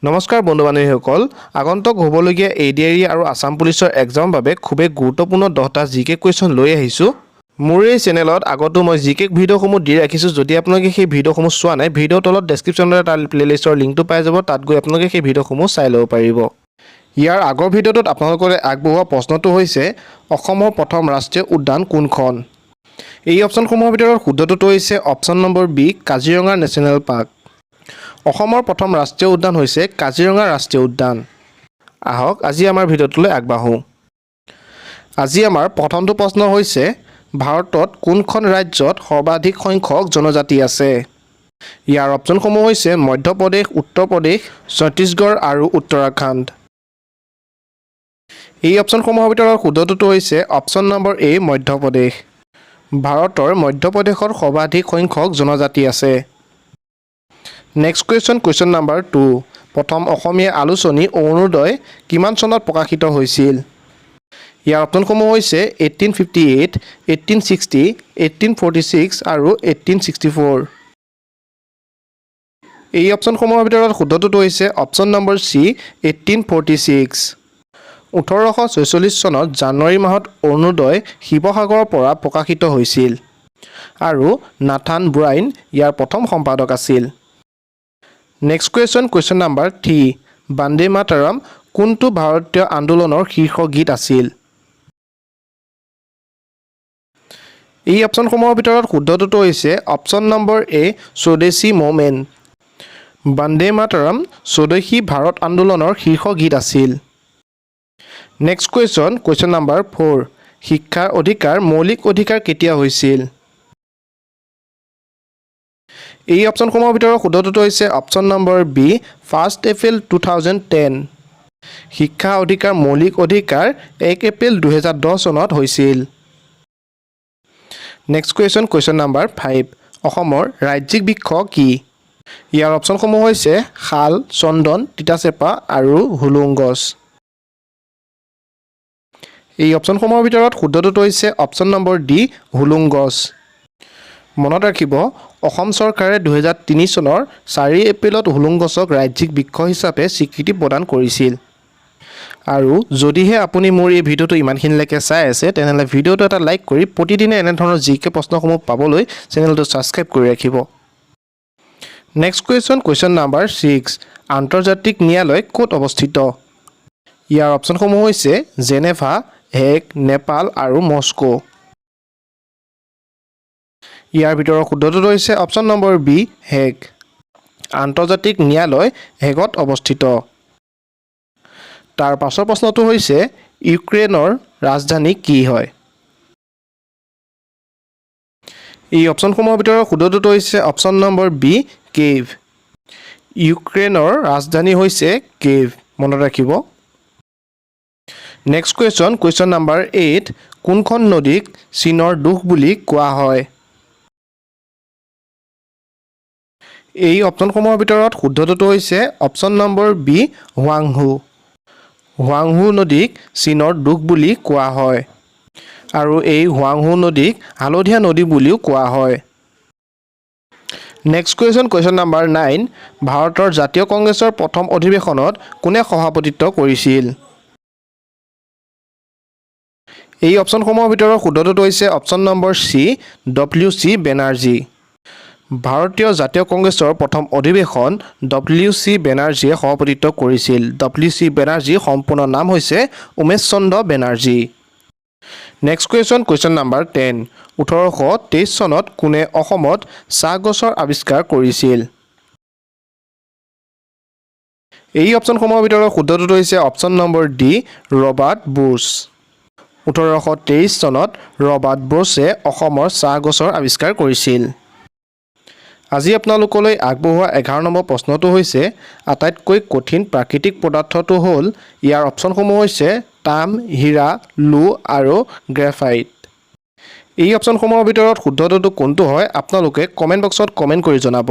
নমস্কাৰ বন্ধু বান্ধৱীসকল আগন্তুক হ'বলগীয়া এডিআৰই আৰু আসাম পুলিচৰ এক্সামৰ বাবে খুবেই গুৰুত্বপূৰ্ণ 10টা জিকে কুৱেশ্যন লৈ আহিছোঁ মোৰ এই চেনেলত আগতো মই জিকে ভিডিঅ'সমূহ দি ৰাখিছোঁ যদি আপোনালোকে সেই ভিডিঅ'সমূহ চোৱা নাই ভিডিঅ'ৰ তলত ডেছক্ৰিপশ্যনত এটা প্লেলিষ্টৰ লিংকটো পাই যাব তাত গৈ আপোনালোকে সেই ভিডিঅ'সমূহ চাই ল'ব পাৰিব ইয়াৰ আগৰ ভিডিঅ'টোত আপোনালোকলৈ আগবঢ়োৱা প্ৰশ্নটো হৈছে অসমৰ প্ৰথম ৰাষ্ট্ৰীয় উদ্যান কোনখন এই অপশ্যনসমূহৰ ভিতৰত শুদ্ধটো হৈছে option number B Kaziranga national park অসমৰ প্ৰথম ৰাষ্ট্ৰীয় উদ্যান হৈছে কাজিৰঙা ৰাষ্ট্ৰীয় উদ্যান আহক আজি আমাৰ ভিডিঅ'টোলৈ আগবাঢ়ো আজি আমাৰ প্ৰথমটো প্ৰশ্ন হৈছে ভাৰতত কোনখন ৰাজ্যত সৰ্বাধিক সংখ্যক জনজাতি আছে ইয়াৰ অপশ্যনসমূহ হৈছে মধ্য প্ৰদেশ উত্তৰ প্ৰদেশ ছত্তীশগড় আৰু উত্তৰাখণ্ড এই অপশ্যনসমূহৰ ভিতৰত শুদ্ধটো হৈছে অপশ্যন নম্বৰ এ মধ্য প্ৰদেশ ভাৰতৰ মধ্য প্ৰদেশত সৰ্বাধিক সংখ্যক জনজাতি আছে নেক্সট কুৱেশ্যন নম্বৰ 2 প্ৰথম অসমীয়া আলোচনী অৰুণোদয় কিমান চনত প্ৰকাশিত হৈছিল ইয়াৰ অপশ্যনসমূহ হৈছে 1858 1860 1846 আৰু 1864 এই অপশ্যনসমূহৰ ভিতৰত শুদ্ধটো হৈছে অপশ্যন নম্বৰ চি 1846 1846 চনত জানুৱাৰী মাহত অৰুণোদয় শিৱসাগৰৰ পৰা প্ৰকাশিত হৈছিল আৰু নাথান ব্ৰাইন ইয়াৰ প্ৰথম সম্পাদক আছিল next question number 3 Vande Mataram কোনটো ভাৰতীয় আন্দোলনৰ শীৰ্ষ গীত আছিল এই অপশ্যনসমূহৰ ভিতৰত শুদ্ধটো হৈছে অপশ্যন নম্বৰ এ স্বদেশী মুভমেণ্ট বন্দে মাতৰম স্বদেশী ভাৰত আন্দোলনৰ শীৰ্ষ গীত আছিল নেক্সট কুৱেশ্যন নম্বৰ 4 শিক্ষাৰ অধিকাৰ মৌলিক অধিকাৰ কেতিয়া হৈছিল এই অপশ্যনসমূহৰ ভিতৰত শুদ্ধটো হৈছে অপশ্যন নম্বৰ বি 1 এপ্ৰিল 2010 শিক্ষা অধিকাৰ মৌলিক অধিকাৰ 1 এপ্ৰিল 2010 চনত হৈছিল নেক্সট কুৱেশ্যন নম্বৰ 5 অসমৰ ৰাজ্যিক বৃক্ষ কি ইয়াৰ অপশ্যনসমূহ হৈছে শাল চন্দন তিতাচেপা আৰু হুলুং গছ এই অপশ্যনসমূহৰ ভিতৰত শুদ্ধটো হৈছে অপশ্যন নম্বৰ ডি হুলুং গছ মনত ৰাখিব অসম চৰকাৰে 2003 চনৰ 4 এপ্ৰিলত হুলুং গছক ৰাজ্যিক বৃক্ষ হিচাপে স্বীকৃতি প্ৰদান কৰিছিল আৰু যদিহে আপুনি মোৰ এই ভিডিঅ'টো ইমানখিনিলৈকে চাই আছে তেনেহ'লে ভিডিঅ'টো এটা লাইক কৰি প্ৰতিদিনে এনে ধৰণৰ জিকে প্ৰশ্নসমূহ পাবলৈ চেনেলটো ছাবস্ক্ৰাইব কৰি ৰাখিব নেক্সট কুৱেশ্যন নম্বৰ 6 আন্তৰ্জাতিক ন্যায়ালয় ক'ত অৱস্থিত ইয়াৰ অপশ্যনসমূহ হৈছে জেনেভা হেগ নেপাল আৰু মস্কো ইয়াৰ ভিতৰত শুদ্ধটো হৈছে অপশ্যন নম্বৰ বি হেগ আন্তৰ্জাতিক ন্যায়ালয় হেগত অৱস্থিত তাৰ পাছৰ প্ৰশ্নটো হৈছে ইউক্ৰেইনৰ ৰাজধানী কি হয় এই অপশ্যনসমূহৰ ভিতৰত শুদ্ধটো হৈছে অপশ্যন নম্বৰ বি কেভ ইউক্ৰেইনৰ ৰাজধানী হৈছে কেভ মনত ৰাখিব নেক্সট কুৱেশ্যন নম্বৰ 8 কোনখন নদীক চীনৰ দুখ বুলি কোৱা হয় এই অপশ্যনসমূহৰ ভিতৰত শুদ্ধটো হৈছে অপশ্যন নম্বৰ বি হুৱাংহু নদীক চীনৰ দুখ বুলি কোৱা হয় আৰু এই হুৱাংহু নদীক হালধীয়া নদী বুলিও কোৱা হয় নেক্সট কুৱেশ্যন নম্বৰ 9 ভাৰতৰ জাতীয় কংগ্ৰেছৰ প্ৰথম অধিৱেশনত কোনে সভাপতিত্ব কৰিছিল এই অপশ্যনসমূহৰ ভিতৰত শুদ্ধটো হৈছে option number C WC Banerjee ভাৰতীয় জাতীয় কংগ্ৰেছৰ প্ৰথম অধিৱেশন WC বেনাৰ্জীয়ে সভাপতিত্ব কৰিছিল WC বেনাৰ্জীৰ সম্পূৰ্ণ নাম হৈছে উমেশ চন্দ্ৰ বেনাৰ্জী নেক্সট কুৱেশ্যন নম্বৰ 10 1823 চনত কোনে অসমত চাহ গছৰ আৱিষ্কাৰ কৰিছিল এই অপশ্যনসমূহৰ ভিতৰত শুদ্ধটো হৈছে option number D Robert Bush 1823 চনত ৰবাৰ্ট বুছে অসমৰ চাহ গছৰ আৱিষ্কাৰ কৰিছিল আজি আপোনালোকলৈ আগবঢ়োৱা 11 নম্বৰ প্ৰশ্নটো হৈছে আটাইতকৈ কঠিন প্ৰাকৃতিক পদাৰ্থটো হ'ল ইয়াৰ অপশ্যনসমূহ হৈছে তাম হীৰা লো আৰু গ্ৰেফাইট এই অপশ্যনসমূহৰ ভিতৰত শুদ্ধটো কোনটো হয় আপোনালোকে কমেণ্ট বক্সত কমেণ্ট কৰি জনাব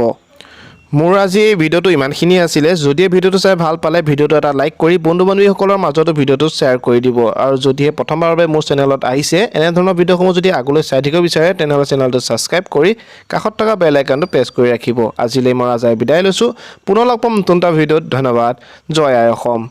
মোৰ আজি এই ভিডিঅ'টো ইমানখিনি আছিলে যদি ভিডিঅ'টো চাই ভাল পালে ভিডিঅ'টো এটা লাইক কৰি বন্ধু বান্ধৱীসকলৰ মাজতো ভিডিঅ'টো শ্বেয়াৰ কৰি দিব আৰু যদিহে প্ৰথমবাৰৰ বাবে মোৰ চেনেলত আহিছে এনে ধৰণৰ ভিডিঅ'সমূহ যদি আগলৈ চাই থাকিব বিচাৰে তেনেহ'লে চেনেলটো ছাবস্ক্ৰাইব কৰি কাষত থকা বেল আইকনটো প্ৰেছ কৰি ৰাখিব আজিলৈ মই ৰাজাই বিদায় লৈছোঁ পুনৰ লগ পাম নতুন এটা ভিডিঅ'ত ধন্যবাদ জয় আই অসম